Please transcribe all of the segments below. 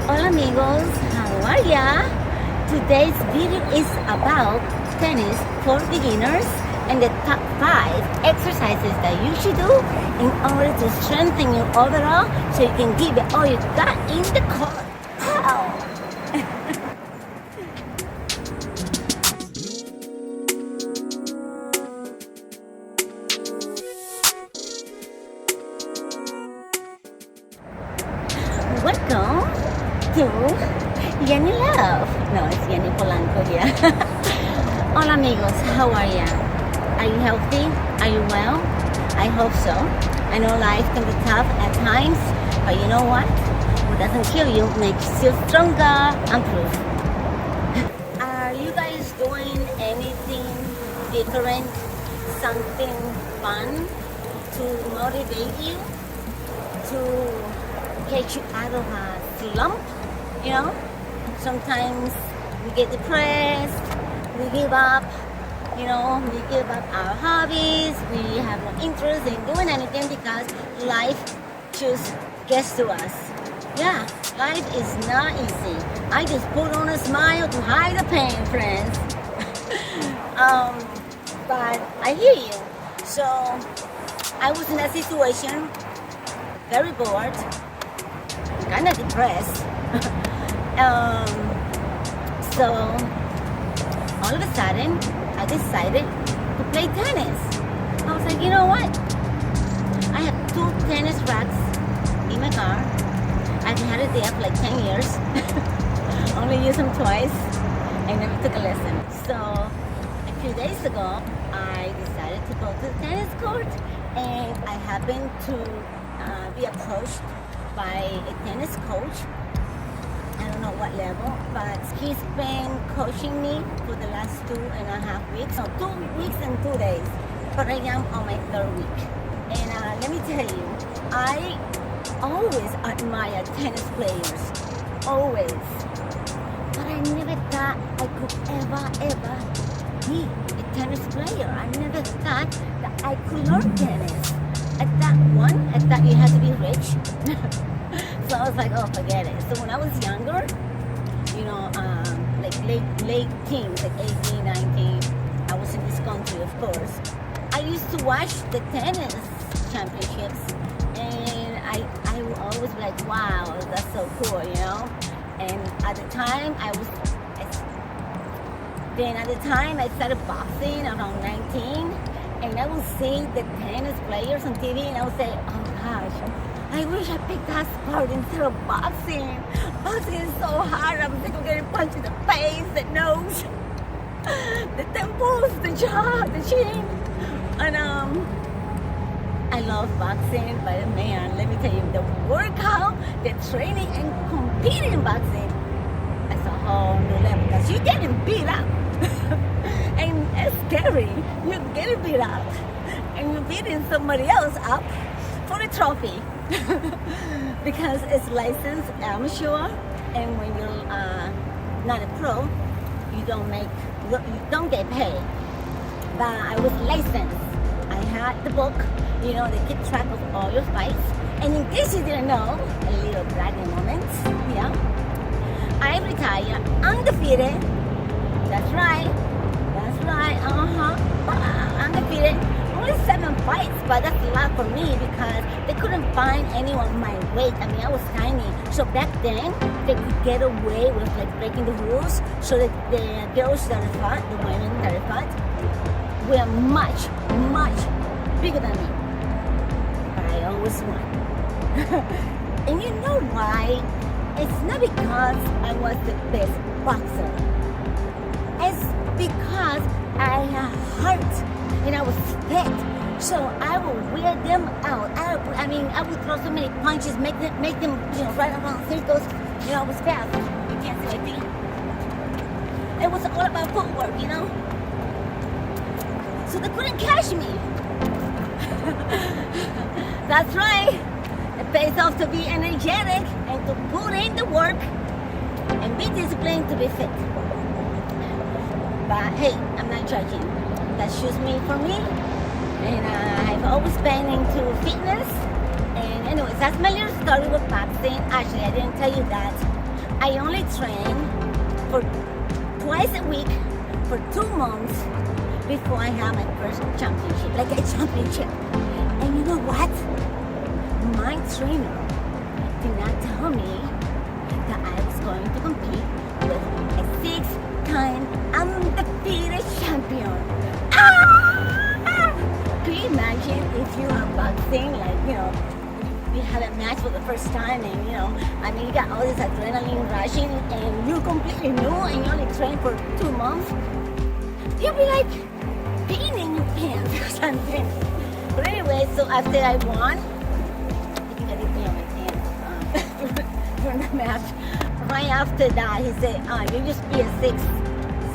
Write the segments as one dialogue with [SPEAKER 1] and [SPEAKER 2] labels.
[SPEAKER 1] Hola amigos, how are ya? Today's video is about tennis for beginners and the top 5 exercises that you should do in order to strengthen your overall so you can give it all you got in the court. Pow! Welcome to Yenny Love. No, it's Yenny Polanco here. Hola amigos, how are ya? Are you healthy? Are you well? I hope so. I know life can be tough at times, but you know what? What doesn't kill you makes you stronger and proof. Are you guys doing anything different, something fun to motivate you, to get you out of a slump? You know, sometimes we get depressed, we give up, we give up our hobbies, we have no interest in doing anything because life just gets to us. Yeah, life is not easy. I just put on a smile to hide the pain, friends. But I hear you. So I was in a situation, very bored, kind of depressed. So all of a sudden I decided to play tennis. I was like, you know what? I have 2 tennis racks in my car. I've had it there for like 10 years. Only used them twice. I never took a lesson. So a few days ago I decided to go to the tennis court, and I happened to be approached by a tennis coach. I don't know what level, but he's been coaching me for the last 2.5 weeks. So 2 weeks and 2 days, but I am on my 3rd week. And let me tell you, I always admire tennis players, always. But I never thought I could ever be a tennis player. I never thought that I could learn tennis. I thought you had to be rich. So I was like, oh, forget it. So when I was younger, like late teens, like 18, 19, I was in this country, of course. I used to watch the tennis championships, and I would always be like, wow, that's so cool, And at the time, I started boxing around 19, and I would see the tennis players on TV, and I would say, oh gosh, I wish I picked that sport instead of boxing. Boxing is so hard. I'm sick of getting punched in the face, the nose, the temples, the jaw, the chin. And I love boxing, but man, let me tell you, the workout, the training, and competing in boxing, that's a whole new level because you're getting beat up. And it's scary. You're getting beat up, and you're beating somebody else up for a trophy. Because it's licensed amateur, and when you're not a pro, you don't get paid. But I was licensed. I had the book, they keep track of all your fights. And in case you didn't know, a little bragging moment, I retired undefeated. That's right, undefeated. Only 7 fights, but that's a lot for me because they couldn't find anyone my weight. I mean, I was tiny. So back then, they could get away with breaking the rules. So that the girls that I fought, the women that I fought, were much, much bigger than me. But I always won. And you know why? It's not because I was the best boxer. It's because I had heart. And I was fit, so I would wear them out. I would throw so many punches, make them, right around circles. I was fast. You can't see my feet. It was all about footwork, So they couldn't catch me. That's right. It pays off to be energetic and to put in the work and be disciplined to be fit. But hey, I'm not judging. That's just me for me, and I've always been into fitness. And anyways, that's my little story with boxing. Actually, I didn't tell you that. I only train for twice a week for 2 months before I have my first championship, like a championship. And you know what? My trainer did not tell me that I was going to compete with a 6-time undefeated champion. Ah! Can you imagine if you are boxing, like, you have a match for the first time and, you got all this adrenaline rushing and you're completely new and you only train for 2 months? You'll be like peeing in your pants or something. But anyway, so after I won, I think I did pee on my pants during the match. Right after that, he said, you just be a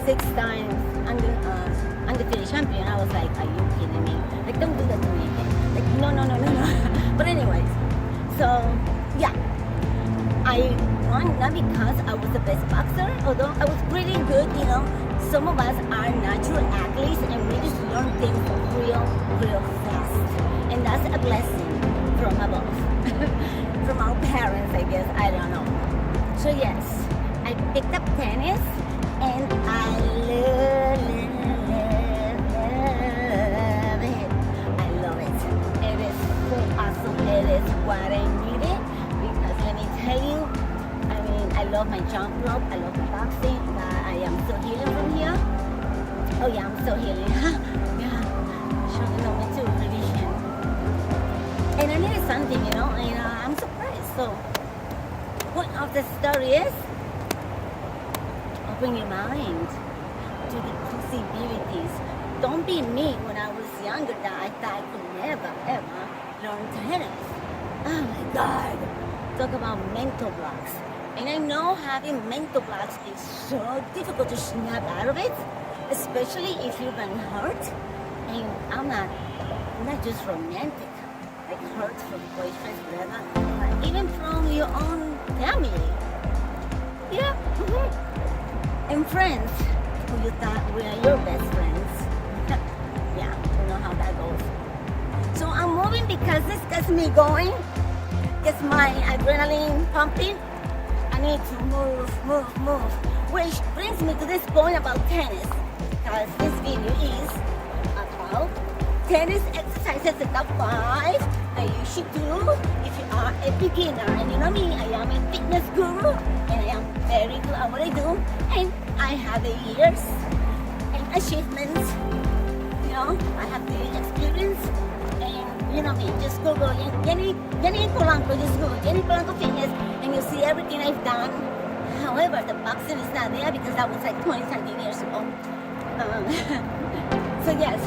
[SPEAKER 1] six-time undefeated champion. I was like, are you kidding me? Like, don't do that to me again. Like, no. But anyways, so yeah, I won not because I was the best boxer, although I was pretty good, Some of us are natural athletes and we just learn things real fast. And that's a blessing from above. From our parents, I guess, I don't know. So yes, I picked up tennis and I love it. I love it. It is so awesome. It is what I needed because let me tell you, I love my jump rope, I love the boxing, but I am still healing from here. Oh yeah, I'm still healing. Yeah, showing up into revision. And I needed something, I'm surprised. So, point of the story is, open your mind to the possibilities. Don't be me when I was younger that I thought I could never, ever learn tennis. Oh my God. Talk about mental blocks. And I know having mental blocks is so difficult to snap out of it, especially if you've been hurt. And I'm not just romantic, like hurt from boyfriends, whatever, but even from your own family. Yeah. And friends who you thought were your best friends. Yeah, you know how that goes. So I'm moving because this gets me going, gets my adrenaline pumping. I need to move. Which brings me to this point about tennis, because this video is about tennis exercises, the top 5 that you should do if you are a beginner. And you know me, I am a fitness guru and I am very good at what I do. And I have the years and achievements, I have the experience. And you know me, just Google Yenny Polanco, just Google Yenny Polanco Fitness and you'll see everything I've done. However, the boxing is not there because that was like 20-something years ago. So yes.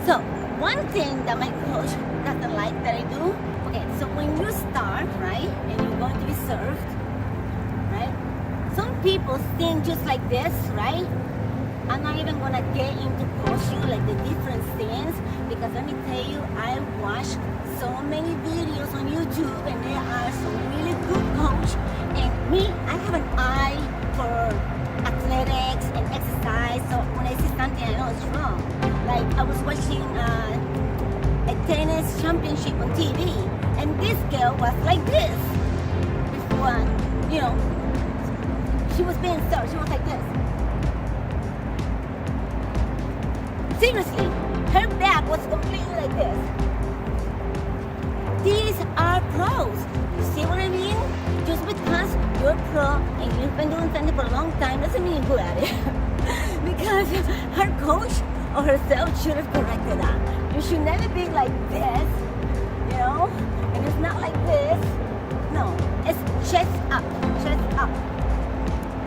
[SPEAKER 1] So one thing that my coach doesn't like that I do, okay, so when you start, right, and you're going to be served, right, some people think just like this, right? I'm not even gonna get into coaching like the different things because let me tell you, I watch so many videos on YouTube and there are some really good coach. And me, I have an eye for athletics and exercise. So when I see something, I know it's wrong. Like I was watching a tennis championship on TV, and this girl was like this before, she was being served. She was like this. Seriously, her back was completely like this. These are pros. You see what I mean? Just because you're a pro and you've been doing something for a long time doesn't mean you're good at it. Because her coach or herself should have corrected that. You should never be like this, and it's not like this. No, it's chest up, chest up,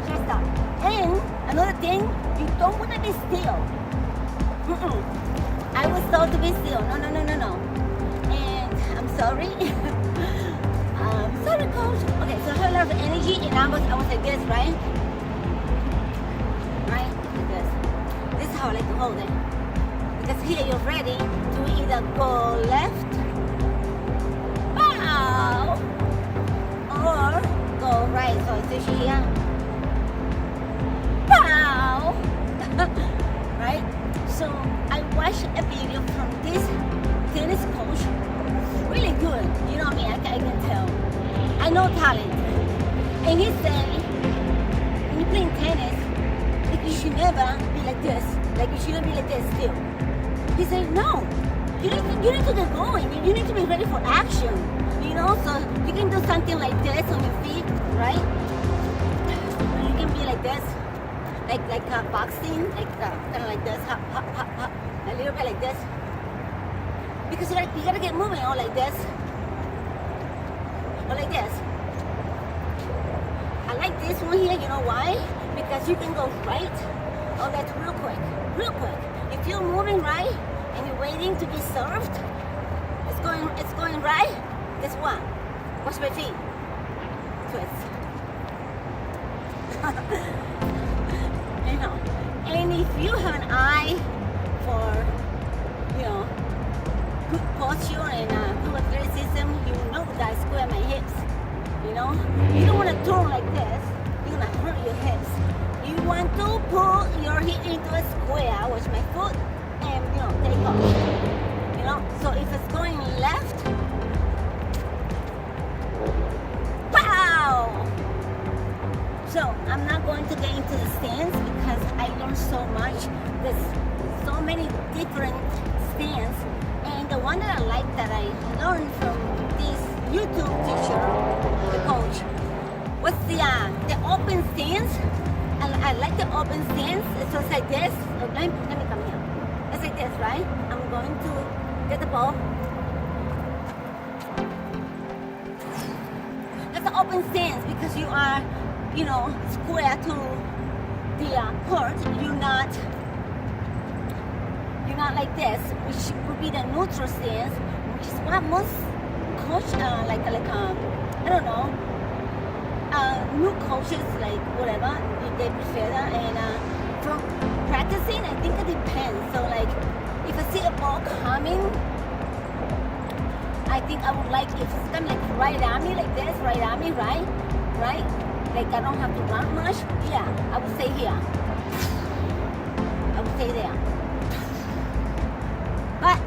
[SPEAKER 1] chest up. And another thing, you don't want to be still. I was told to be still. No. And I'm sorry. Sorry, coach. Okay, so I have a lot of energy, and I was like this, right? Right? Like this. This is how I like to hold it. Because here you're ready to either go left, bow, or go right. So it's here, bow. Right? So I watched a video from this tennis coach, really good. You know me, I can tell. I know talent. And And he said, when you're playing tennis, like you should never be like this. Like you shouldn't be like this still. He said, no. You need to get going. You need to be ready for action. You know, so you can do something like this on your feet, right? And you can be like this, like boxing, like kind of like this, hop, hop, hop, hop, a little bit like this. Because you gotta get moving, or like this, or like this. I like this one here. You know why? Because you can go right. Oh, that's real quick, real quick. If you're moving right and you're waiting to be served, it's going right. Guess what? Watch my feet. Twist. You know. And if you have an eye for, you know, good posture and good athleticism, you know that I square my hips. You know, you don't want to turn like this. You're gonna hurt your hips. You want to pull your hip into a square, watch my foot, and you know, take off. You know, so if it's going left, pow! So I'm not going to get into the stance because I learned so much. There's so many different stance, and the one that I like that I learned from this YouTube teacher, the coach, was the open stance. I like the open stance. So it's like this. Let me come here. It's like this, right? I'm going to get the ball. That's the open stance because you are, you know, square to the court. You're not like this, which would be the neutral stance, which is what most coach I don't know. New coaches, like whatever, they prefer that. And from practicing, I think it depends. So like, if I see a ball coming, I think I would like if it's coming like right at me, like this, right at me, right? Like I don't have to run much. Yeah, I would stay here. I would stay there. But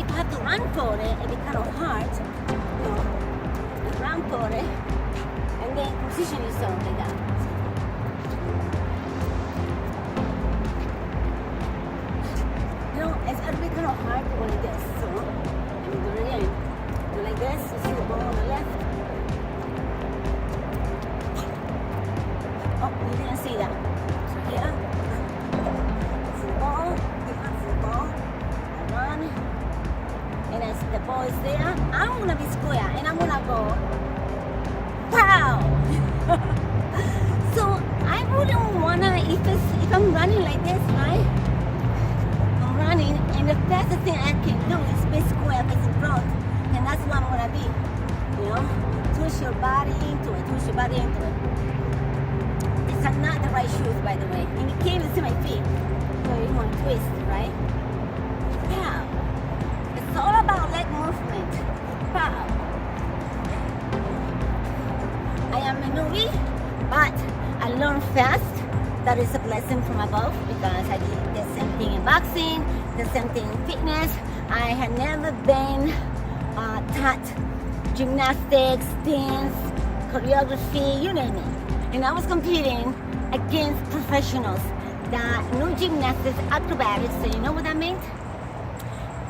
[SPEAKER 1] if I have to run for it, it'd be kind of hard. You know, run for it. And then position yourself like that. You know, it's a bit kind of hard to go like this. So, I'm do it again. Go like this, you see the ball on the left. Oh, you didn't see that. So here, see the ball, see the ball, I run. And as the ball is there, I'm gonna be square and I'm gonna go pow! So I wouldn't wanna, if I'm running like this, right? I'm running, and the fastest thing I can do is be square, face in front, and that's what I'm gonna be. You know, twist your body into it, twist your body into it. These are not the right shoes, by the way, and you can't even see my feet, so you want to twist, right? Pow! It's all about leg movement. Pow! I am a newbie, but I learned fast. That is a blessing from above because I did the same thing in boxing, the same thing in fitness. I had never been taught gymnastics, dance, choreography, you name it. And I was competing against professionals that knew gymnastics, acrobatics. So you know what that meant?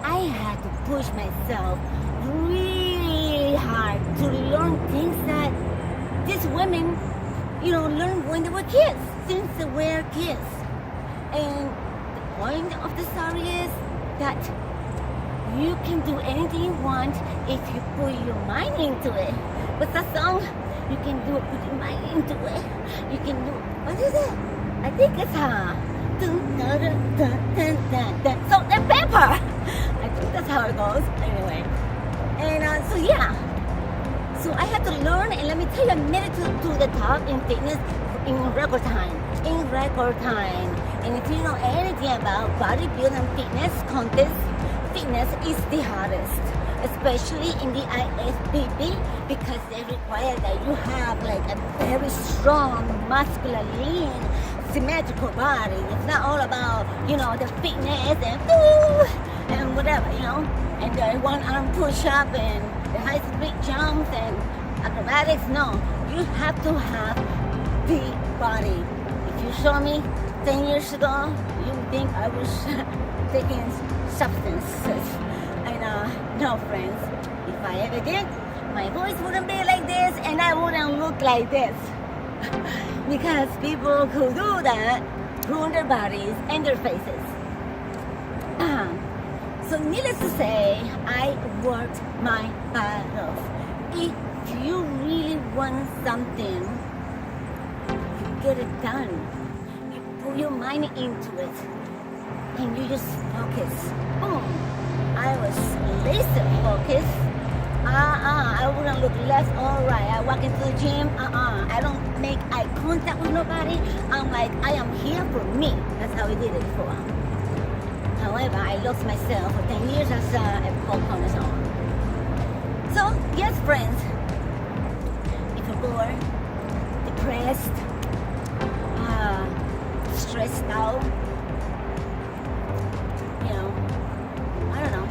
[SPEAKER 1] I had to push myself really hard to learn things that these women, you know, learned when they were kids, since they were kids. And the point of the story is that you can do anything you want if you put your mind into it. What's that song? You can do it, put your mind into it. You can do, what is it? I think it's salt and pepper. I think that's how it goes. Anyway. And so yeah. So I had to learn, and let me tell you, I made it to the top in fitness in record time. In record time. And if you know anything about bodybuilding fitness contest, fitness is the hardest, especially in the IFBB, because they require that you have like a very strong, muscular, lean, symmetrical body. It's not all about, you know, the fitness and whatever, you know, and the one arm push up and the high speed jumps and acrobatics. No, you have to have the body. If you saw me 10 years ago, you would think I was taking substances. And no, friends, if I ever did, my voice wouldn't be like this and I wouldn't look like this. Because people who do that ruin their bodies and their faces. So needless to say, I worked my butt off. If you really want something, you get it done. You put your mind into it and you just focus. Boom. I was laser focused. I wouldn't look left or right. I walk into the gym. I don't make eye contact with nobody. I'm like, I am here for me. That's how I did it before. However, I lost myself for 10 years as a cornerstone. So, yes, friends, if you're bored, depressed, stressed out, you know, I don't know,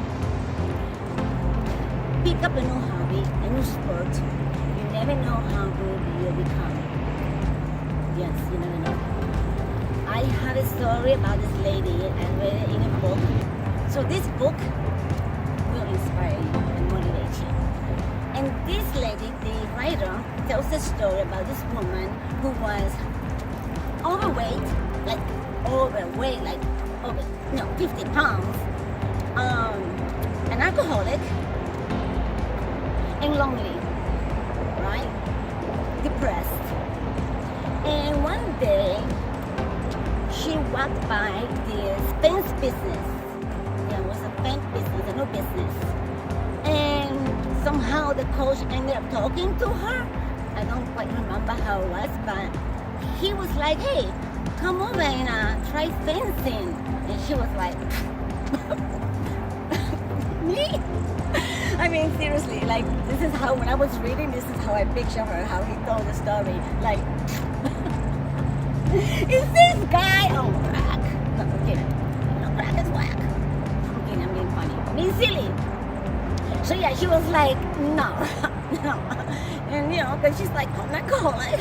[SPEAKER 1] pick up a new hobby, a new sport. You never know how good you'll become. Yes, you never know. I have a story about this lady. I read it in a book. So this book will inspire you and motivate you. And this lady, the writer, tells a story about this woman who was overweight, like 50 pounds, an alcoholic, and lonely, right? Depressed. And one day, she walked by this fence business. There was a fence business, a new business. And somehow the coach ended up talking to her. I don't quite remember how it was, but he was like, hey, come over and try fencing. And she was like, me? I mean, seriously, like, this is how, when I was reading, this is how I picture her, how he told the story. Like, is this guy on crack? No, I'm kidding. No, crack is whack. I'm kidding, I'm being funny. I'm being silly. So yeah, she was like, no, no. And you know, but she's like, I'm not alcoholic.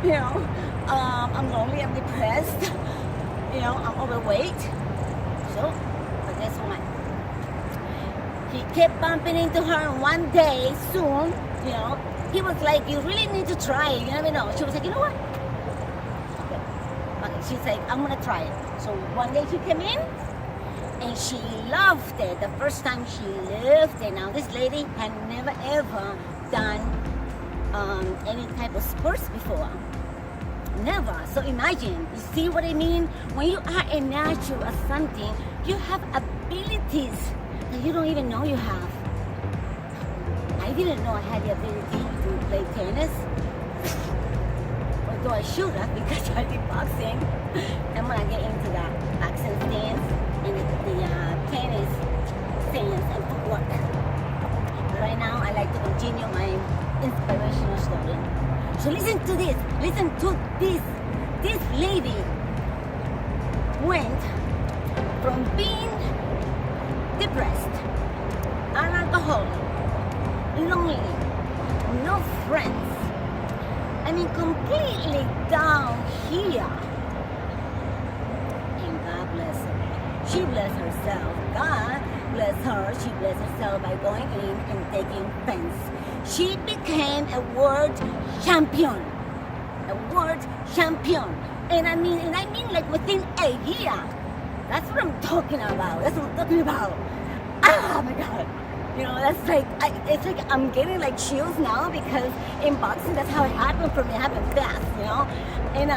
[SPEAKER 1] You know, I'm lonely, I'm depressed. You know, I'm overweight. So, but guess what? He kept bumping into her, and one day, soon, you know, he was like, you really need to try it. You never know. She was like, you know what? Okay, she's like, I'm gonna try it. So one day she came in and she loved it. The first time she loved it. Now this lady had never ever done any type of sports before. Never. So imagine, you see what I mean? When you are a natural at something, you have abilities that you don't even know you have. I didn't know I had the ability to play tennis. Although I should have, because I did boxing. I'm gonna get into that boxing stance and the tennis stance and footwork. But right now, I like to continue my inspirational story. So listen to this. Listen to this. This lady went from being depressed, an alcoholic, lonely, no friends. I mean, completely down here. And God bless her. She blessed herself. God bless her. She blessed herself by going in and taking fence. She became a world champion. A world champion. And I mean like within a year. That's what I'm talking about. That's what I'm talking about. Oh my God. You know, that's like, it's like I'm getting like chills now, because in boxing, that's how it happened for me. It happened fast, you know? And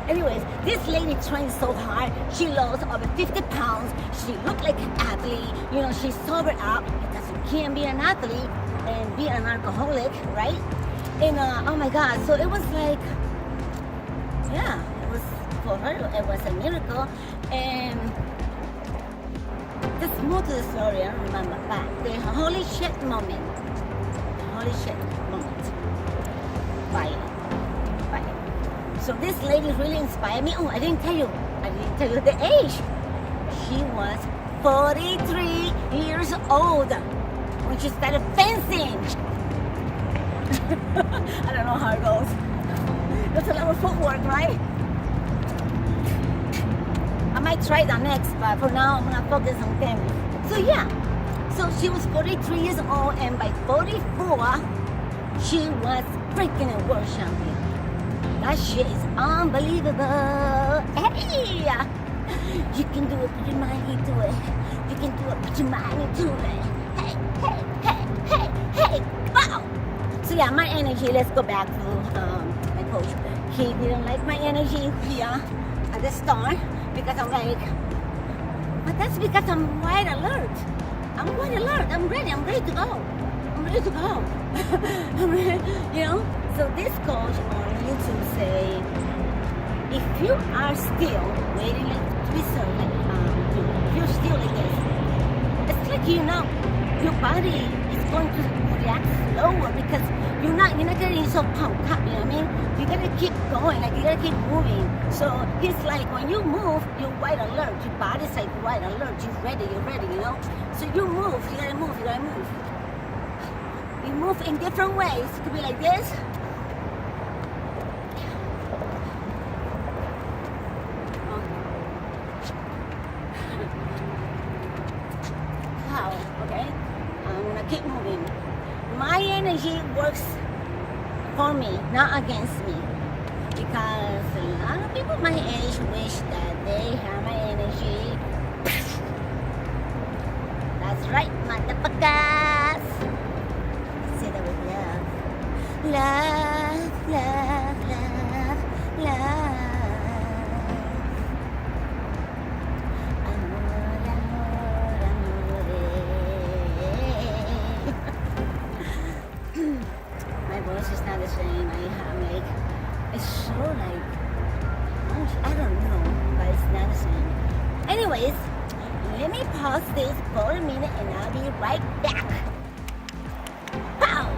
[SPEAKER 1] anyways, this lady trained so hard. She lost over 50 pounds. She looked like an athlete. You know, she sobered up, because you can't be an athlete and be an alcoholic, right? And oh my God, so it was like, yeah, it was, for her, it was a miracle. And there's more to the story, I don't remember, but the holy shit moment. The holy shit moment. Bye. So this lady really inspired me. Oh, I didn't tell you the age. She was 43 years old when she started fencing. I don't know how it goes. That's a lot of footwork, right? I might try that next, but for now I'm gonna focus on tennis. So yeah, so she was 43 years old, and by 44, she was freaking a world champion. That shit is unbelievable. Hey, you can do it, put your mind into it. You can do it, put your mind into it. Hey, hey, hey, hey, hey, wow. So yeah, my energy, let's go back to my coach. He didn't like my energy here at the start because I'm like, but that's because I'm wide alert. I'm wide alert, I'm ready to go. I'm ready to go. I'm ready, you know? So this coach on YouTube say, if you are still waiting like to be served, like if you're still like this, it's like your body is going to react slower because you're not getting so pumped up. You know what I mean? You gotta keep going, like you gotta keep moving. So it's like when you move, you're wide alert. Your body's like wide alert. You're ready. You know. So you move. You gotta move. You move in different ways. It could be like this. Okay, I'm gonna keep moving. My energy works for me, not against me. Because a lot of people my age wish that they have my energy. That's right, motherfuckers. Say that with love. Love, love, love, love. It's just not the same. I'm like, it's so like, I don't know, but it's not the same. Anyways, let me pause this for a minute and I'll be right back. Pow!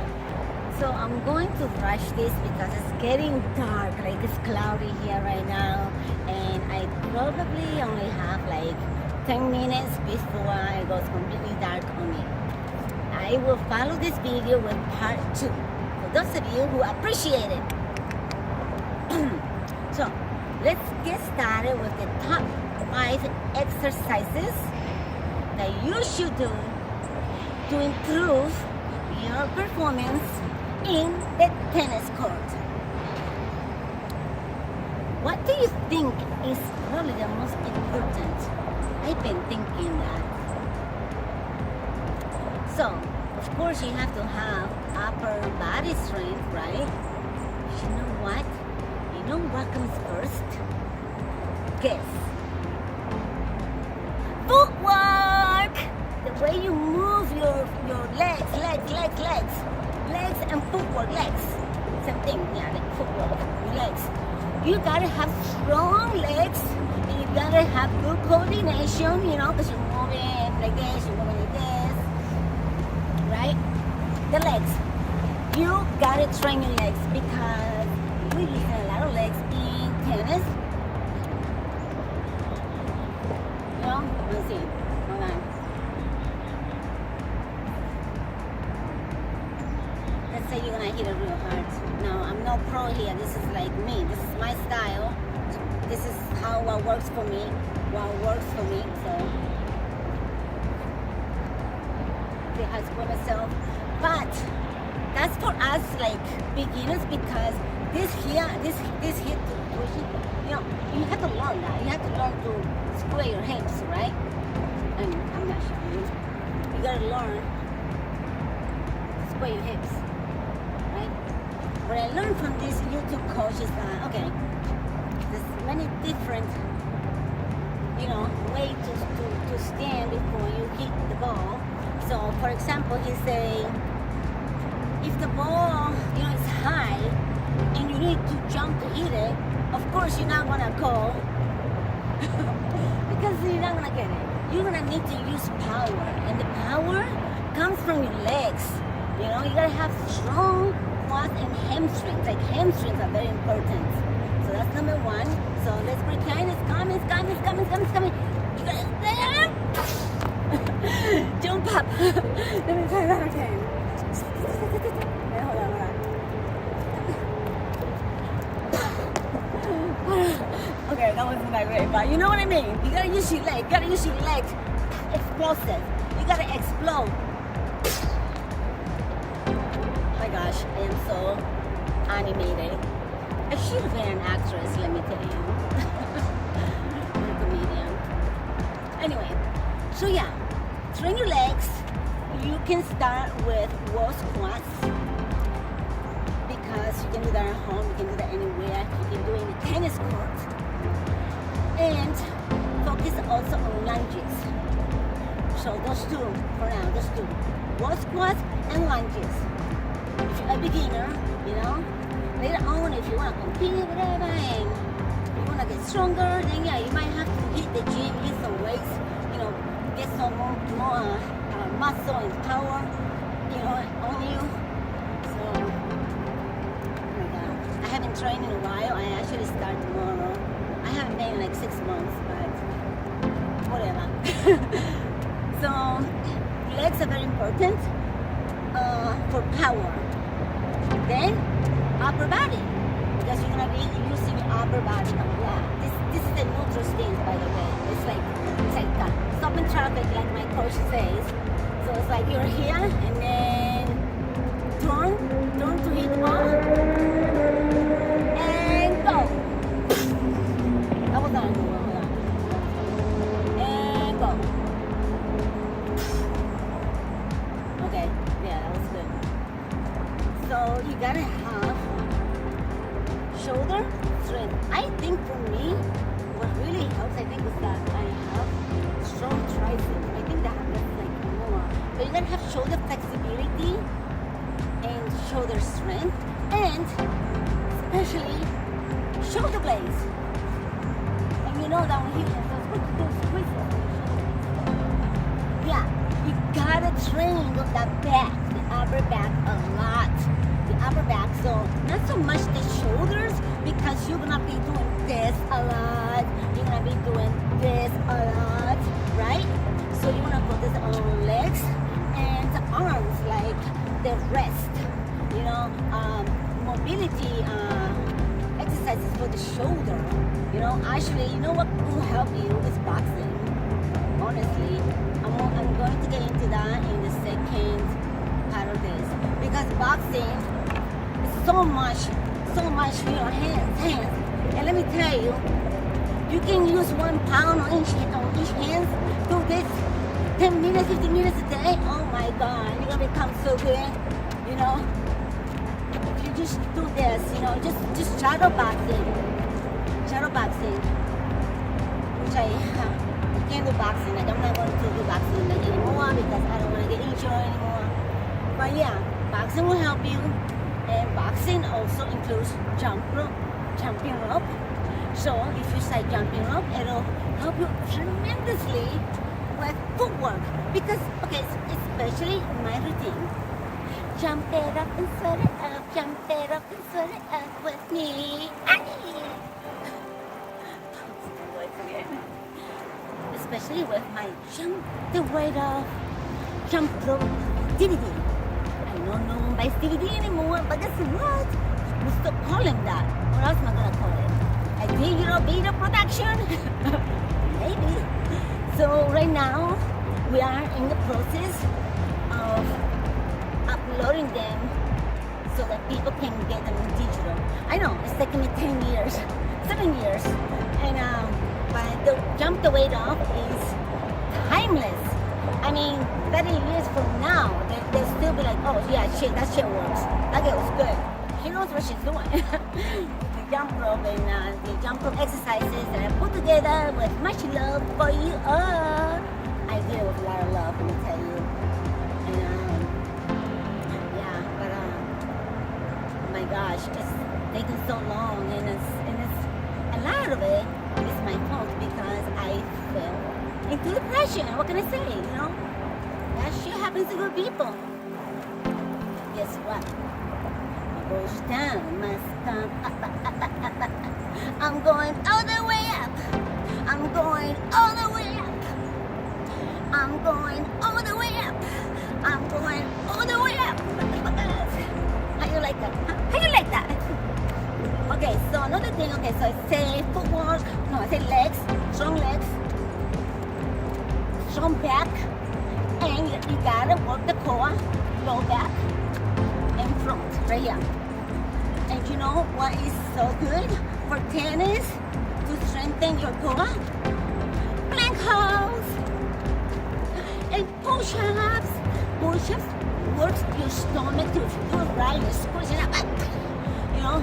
[SPEAKER 1] So I'm going to rush this because it's getting dark, like it's cloudy here right now, and I probably only have like 10 minutes before it goes completely dark on me. I will follow this video with part 2. Those of you who appreciate it. So let's get started with the top 5 exercises that you should do to improve your performance in the tennis court. What do you think is probably the most important? I've been thinking that. So of course, you have to have upper body strength, right? You know what? You know what comes first? Guess. Footwork! The way you move your legs and footwork, legs. Same thing, yeah, like footwork, legs. You gotta have strong legs, and you gotta have good coordination, you know, because you're moving like this, you're moving like this. Right? The legs. You gotta train your legs because we use a lot of legs in tennis. You know? Let's see. Hold on. Let's say you're gonna hit it real hard. No, I'm no pro here. This is like me. This is my style. This is how what works for me. So I explain myself, but that's for us like beginners because this hit, you know, you have to learn that. You have to learn to square your hips, right? And I'm not showing you. You gotta learn to square your hips, right? What I learned from this YouTube coach is that okay, there's many different, you know, ways to stand before you hit the ball. So, for example, he's saying, if the ball, you know, is high and you need to jump to hit it, of course you're not gonna go because you're not gonna get it. You're gonna need to use power, and the power comes from your legs. You know, you gotta have strong quads and hamstrings. Like hamstrings are very important. So that's number 1. So let's pretend it's coming. You gotta jump up. Let me try that again. Hold on. that wasn't that great, but you know what I mean. You gotta use your leg. You gotta use your legs. Explosive. You gotta explode. Oh my gosh, I am so animated. I should have been an actress, let me tell you. I'm a comedian. Anyway, so yeah, train your legs. You can start with wall squats because you can do that at home, you can do that anywhere, you can do it in the tennis court. And focus also on lunges. So those two, for now, those two. Wall squats and lunges. If you're a beginner, you know, later on if you want to compete, whatever, and you want to get stronger, then yeah, you might have to hit the gym, hit some weights, you know, get some more muscle and power, you know, on you. So, oh my God, I haven't trained in a while. I actually start tomorrow. I haven't been in like 6 months, but whatever. So, legs are very important for power. Then, upper body, because you're gonna be using your upper body a lot. This is the neutral stance, by the way. It's like stopping traffic, like my coach says. So it's like you're here and then turn to hit off and go. That was not a good one. And go. Okay, yeah, that was good. So you gotta have shoulder strength. I think for me, what really helps, I think, is that I have strong triceps. I think that's like more. But you gotta have shoulder flexibility and shoulder strength, and especially shoulder blades. And you know that when he squeeze. Yeah, you gotta train that back, the upper back a lot. The upper back, so not so much the shoulders, because you're gonna be doing this a lot, you're gonna be doing this a lot, right? So you wanna focus on legs and arms, like the rest, you know, mobility exercises for the shoulder. You know, actually, you know what will help you is boxing. Honestly, I'm going to get into that in the second part of this, because boxing is so much, you know, hands. And let me tell you, you can use 1 pound on each hand, do this 10 minutes, 15 minutes a day. Oh my God, you're gonna become so good, you know. If you just do this, you know, just shadow boxing, which I can't do boxing. Like, I'm not going to do boxing like anymore because I don't want to get injured anymore. But yeah, boxing will help you. And boxing also includes jumping rope. So if you say jumping rope, it'll help you tremendously with footwork. Because, okay, especially my routine. Jump it up and sweat it up, jump it up and sweat it up with me. Especially with my jump the weight off, jump rope DVD. I don't know by DVD anymore, but guess what? We still call him that. What else am I gonna call it? A digital video production? Maybe. So right now, we are in the process of uploading them so that people can get them in digital. I know, it's taken me 10 years, 7 years. And but the jump the weight off is timeless. I mean, 30 years from now, they'll still be like, oh yeah, shit, that shit works. That girl was good. She knows what she's doing. The jump rope and the jump rope exercises that I put together with much love for you all. I do it with a lot of love, let me tell you. And yeah, but oh my gosh, it's taking so long, and it's a lot of it is my fault because I fell into depression. What can I say? You know, that shit happens to good people. Guess what? What goes down must come up. I'm going all the way up. I'm going all the way up. I'm going all the way up. I'm going all the way up. How you like that? How you like that? Okay, so another thing. Okay, so I say footwork. No, I say legs, strong back, and you gotta work the core, low back, and front, right here. And you know what is so good for tennis to strengthen your core? Plank holds and push-ups. Push-ups works your stomach to do it right. You squeeze it up, you know.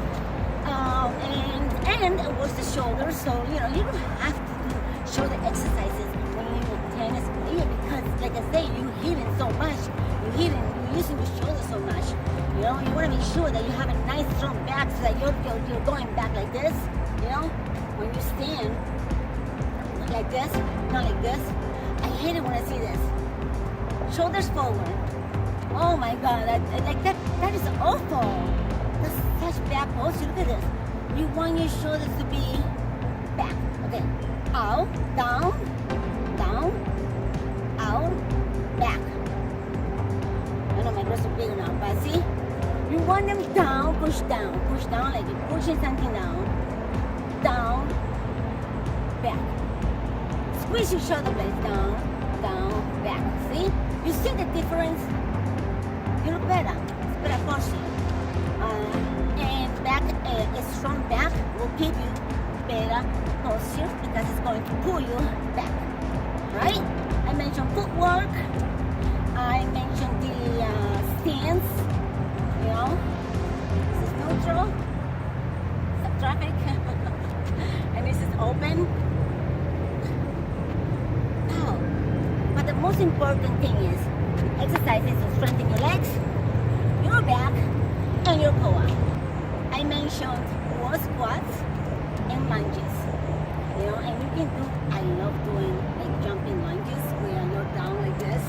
[SPEAKER 1] And it works the shoulders. So you know you don't have to do shoulder exercises when you're a tennis player because, like I say, you're hitting so much. You're using your shoulders so much. You know, you want to make sure that you have a nice strong back so that you're going back like this. You know, when you stand like this, not like this. I hate it when I see this. Shoulders forward. Oh my God, that is awful. That's such bad posture. Look at this. You want your shoulders to be back. Okay, out, down, out, back. I know my breasts are bigger now, but see? You want them down, push down, like you're pushing something down, back. Squeeze your shoulder blades down, back. See? You see the difference? You look better. It's better posture. And back, a strong back will give you better posture because it's going to pull you back. Right? I mentioned footwork. I mentioned the stance. You know, this is neutral. Some traffic, and this is open. But the most important thing is exercises to strengthen your legs, your back, and your core. I mentioned wall squats and lunges. You know, and you can do. I love doing like jumping lunges where you're down like this.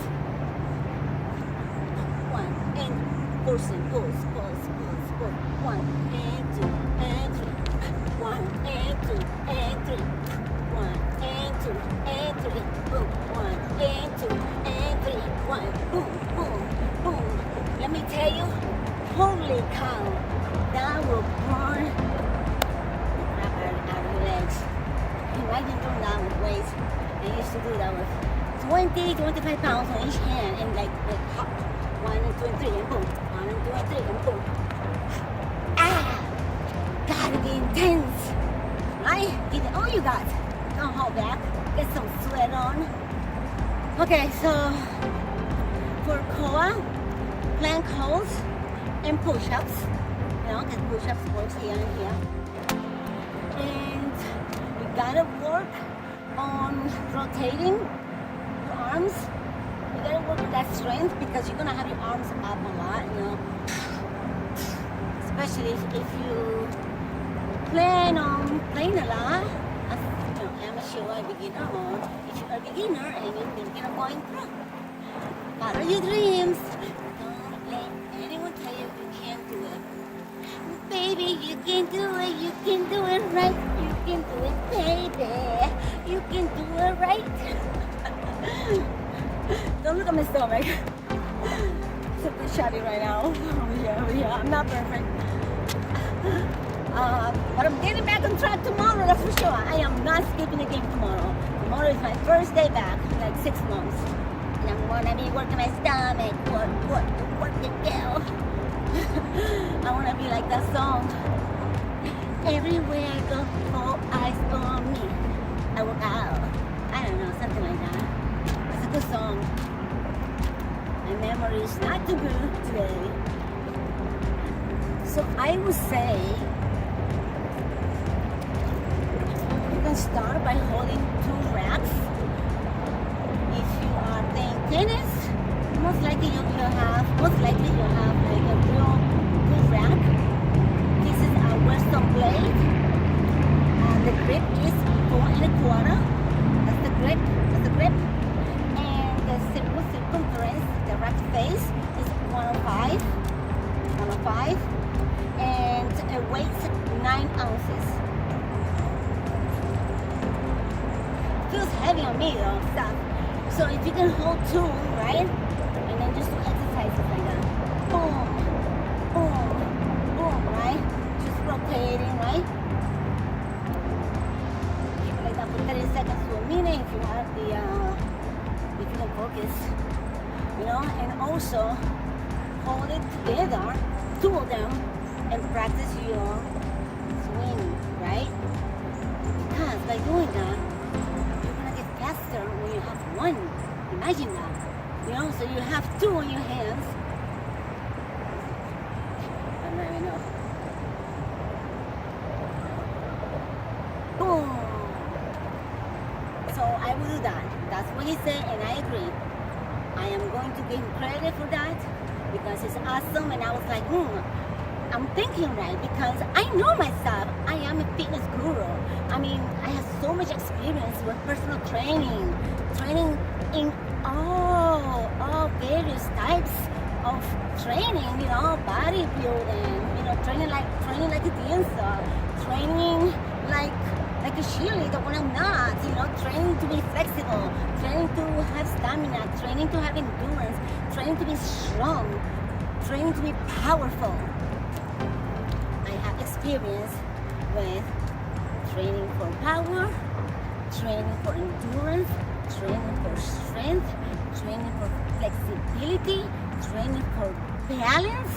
[SPEAKER 1] One and pulls. 1 and 2 and 3. 1 and 2 and 3. 1 and 2 and 3. Boom. 1 and 2 and 3. 1. Boom. Let me tell you, holy cow, that will burn the crap out of your legs. Imagine doing that with weights. I used to do that with 25 pounds on each hand and like hop. 1 and 2 and 3 and boom. 1 and 2 and 3 and boom. Gotta be intense, right? Give it all you got. Don't hold back. Get some sweat on. Okay, so for core, plank holds and push-ups. You know, because push-ups works here and here. And you gotta work on rotating your arms. You gotta work with that strength because you're gonna have your arms up a lot, you know. Especially if you plan on playing a lot, as you know, amateur or beginner, or if you're a beginner and you're thinking of going pro. Follow your dreams. Don't let anyone tell you you can't do it. Baby, you can do it. You can do it right. You can do it, baby. You can do it right. Don't look at my stomach. It's a bit shabby right now. Over here. I'm not perfect. But I'm getting back on track tomorrow, that's for sure. I am not skipping the game tomorrow. Tomorrow is my first day back in like 6 months. And I'm gonna be working my stomach. Work it, girl. I wanna be like that song. Everywhere I go, all eyes on me. I work out. I don't know, something like that. It's a good song. My memory is not too good today. So I would say you can start by holding 2 racks. If you are playing tennis, most likely you'll have like a real good rack. This is a Western blade. The grip is 4 1/4. That's the grip. And the circumference, the rack face is 105. And it weighs 9 ounces. Feels heavy on me though, stuff. So if you can hold 2, right? And then just do exercises like that. Boom, right? Just rotating, right? 30 seconds to a minute if you have the, if you can focus, and also hold it together, two of them, and practice your swing, right? Because by doing that, you're gonna get faster when you have one. Imagine that, so you have two on your hands. I know. Boom. So I will do that. That's what he said, and I agree. I am going to give him credit for that because it's awesome. And I was like, I'm thinking right because I know myself. I am a fitness guru. I mean, I have so much experience with personal training in all various types of training. Bodybuilding. Training like a dancer, training like a cheerleader when I'm not. Training to be flexible, training to have stamina, training to have endurance, training to be strong, training to be powerful. I have experience with training for power, training for endurance, training for strength, training for flexibility, training for balance.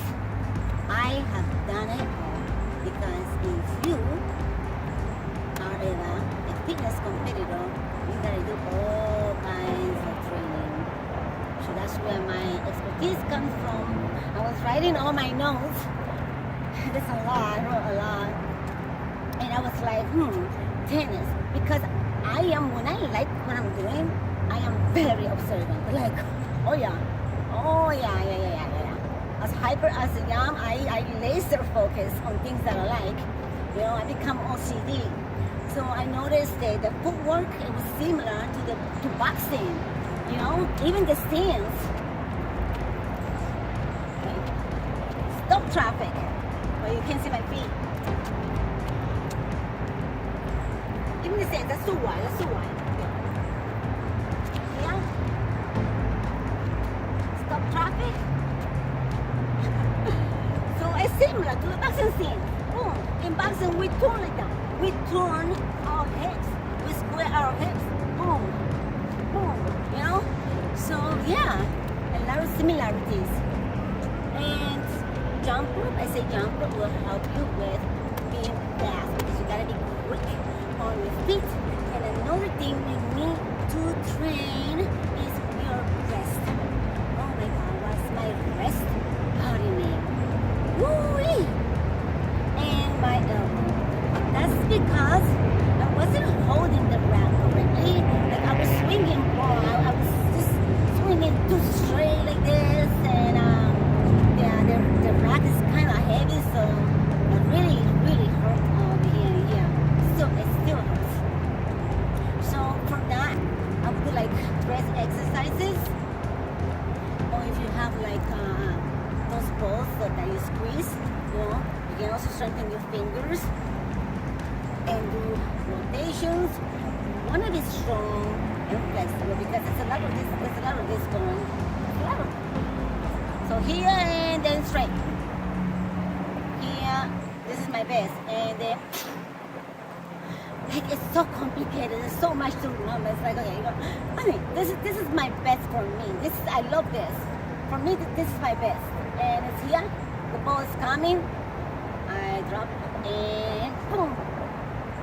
[SPEAKER 1] I have done it all because if you are a fitness competitor, you gotta do all kinds of training. So that's where my expertise comes from. I was writing all my notes. There's a lot, I wrote a lot. And I was like, tennis. Because when I like what I'm doing, I am very observant. Like, oh yeah. As hyper as I am, I laser focus on things that I like. I become OCD. So I noticed that the footwork, it was similar to boxing. Even the stance. Okay. Stop traffic. Well, you can't see my feet. Even the stance, that's too wide. Yeah. Stop traffic. So it's similar to the boxing scene. Boom. In boxing, we turn like that. We turn our hips. We square our hips. Boom. So yeah, a lot of similarities. And jump rope, I say jump rope will help you with being fast because you gotta be quick on your feet. And another thing you need to train is your rest. Oh my God, what's my rest? How do you mean? Woo-wee! And my elbow. That's because I wasn't holding the rack correctly. Like I was swinging wrong. I was just swinging too straight like this, and the rack is kind of heavy, so it really hurt over here and here. It still hurts. So for that, I would do like press exercises, or if you have like those balls that you squeeze, you can also strengthen your fingers and do rotations. You want to be strong and flexible because there's a lot of this going. So here and then straight. Here, this is my best, and then like it's so complicated. There's so much to remember. It's like okay, this is my best for me. I love this. For me, this is my best, and it's here. The ball is coming. I drop and boom.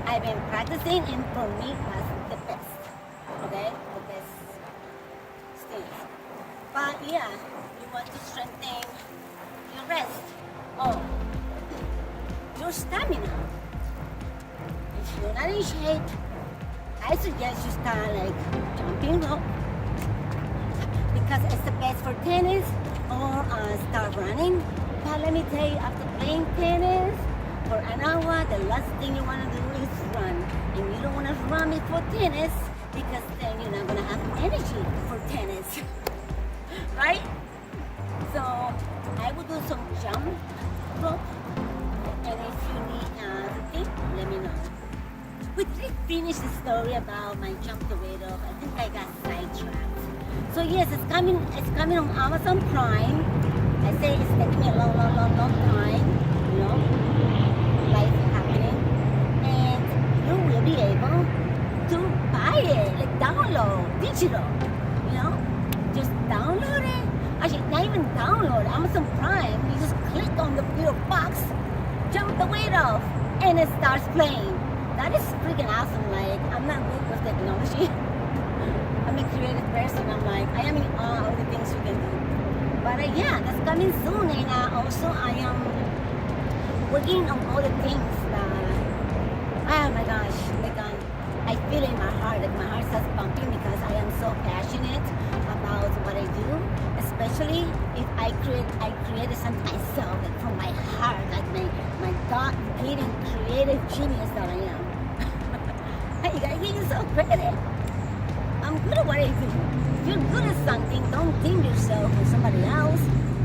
[SPEAKER 1] I've been practicing, and for me, that's the best. Okay, the best stance. But yeah, you want to strengthen your rest. Oh, your stamina. If you're not in shape, I suggest you start like jumping rope because it's the best for tennis, or start running. But let me tell you, after playing tennis for an hour, the last thing you want to do is run. And you don't want to run before tennis because then you're not going to have energy for tennis. Right? So I would do some jump rope. And if you need a tip, let me know. We did finish the story about my jump the weight off. I think I got sidetracked. So yes, it's coming on Amazon Prime. I say it's taking me a long time, life happening, and you will be able to it off, and it starts playing. That is freaking awesome. Like, I'm not good with technology. I'm a creative person. I'm like, I am in awe of the things you can do. But yeah, that's coming soon. And also, I am working on all the things that, oh my gosh, like I feel in my heart, like my heart starts pumping because I am so passionate about what I do, especially if I create something myself, like from my heart, like my God-given creative genius that I am. Hey, you gotta give yourself credit. I'm good at what I do. If you're good at something, don't deem yourself with somebody else.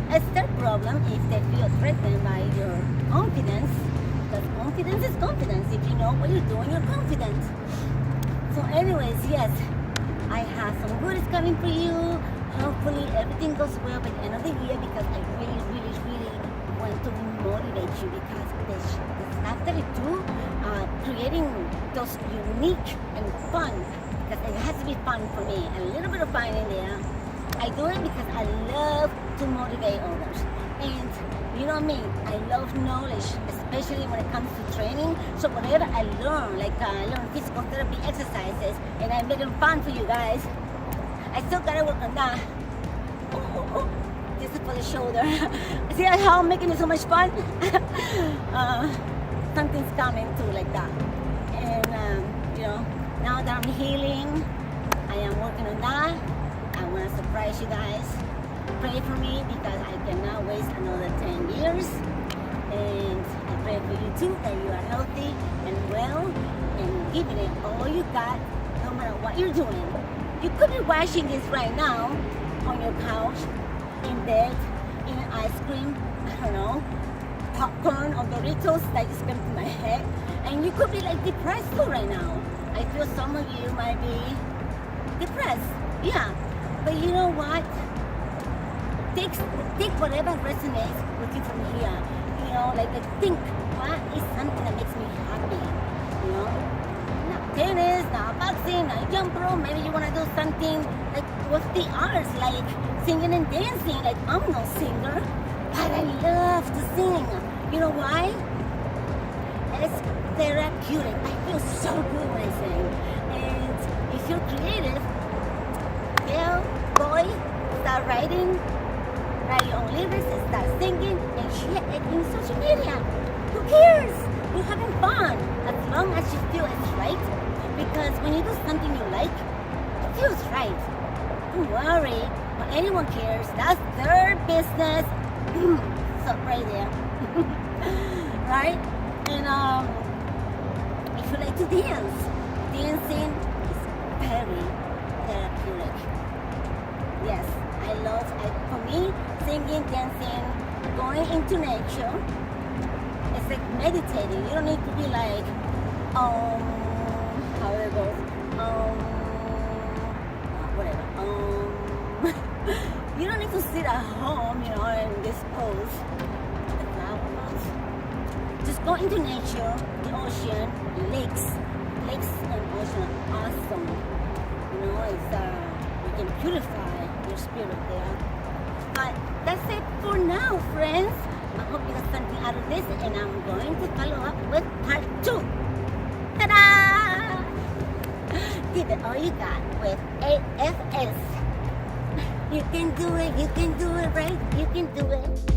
[SPEAKER 1] It's their problem if they feel threatened by your confidence. Because confidence is confidence. If you know what you're doing, you're confident. So anyways, yes, I have some goodies coming for you. Hopefully everything goes well by the end of the year because I really, really, really want to motivate you because the stuff that I do, creating those unique and fun, because it has to be fun for me, a little bit of fun in there. I do it because I love to motivate others. And you know me, I love knowledge, especially when it comes to training. So whatever I learn, like I learn physical therapy exercises, and I make them fun for you guys. I still gotta work on that. This is for the shoulder. See how I'm making it so much fun? Something's coming too like that. And you know, now that I'm healing, I am working on that. I want to surprise you guys. Pray for me because I cannot waste another 10 years. And I pray for you too, that you are healthy and well and giving it all you got, no matter what you're doing. You could be watching this right now on your couch, in bed, eating ice cream, I don't know, popcorn or Doritos that just came to my head. And you could be like depressed too right now. I feel some of you might be depressed. Yeah. But you know what? Take whatever resonates with you from here. You know, like think, what is something that makes me happy? You know? Not tennis, not boxing, not jump rope. Maybe you want to do something like with the arts, like singing and dancing. Like I'm no singer, but I love to sing. You know why? It's therapeutic. I feel so good when I sing. And if you're creative, girl, boy, start writing, write your own lyrics, and start singing and share it in social media. Who cares? You're having fun as long as you feel it's right. Because when you do something you like, it feels right. Don't worry, but anyone cares. That's their business. So right there, right? And if you like to dance, dancing is very therapeutic. Yes, for me, singing, dancing, going into nature, it's like meditating. You don't need to be like, how it goes, whatever, you don't need to sit at home, you know, in this pose, the flower pose. Just go into nature, the ocean, lakes and ocean are awesome. You know, it's, you can purify your spirit there. But that's it for now, friends. I hope you got something out of this, and I'm going to follow up with part 2. Ta-da! Give it all you got with AFS. You can do it, right? You can do it.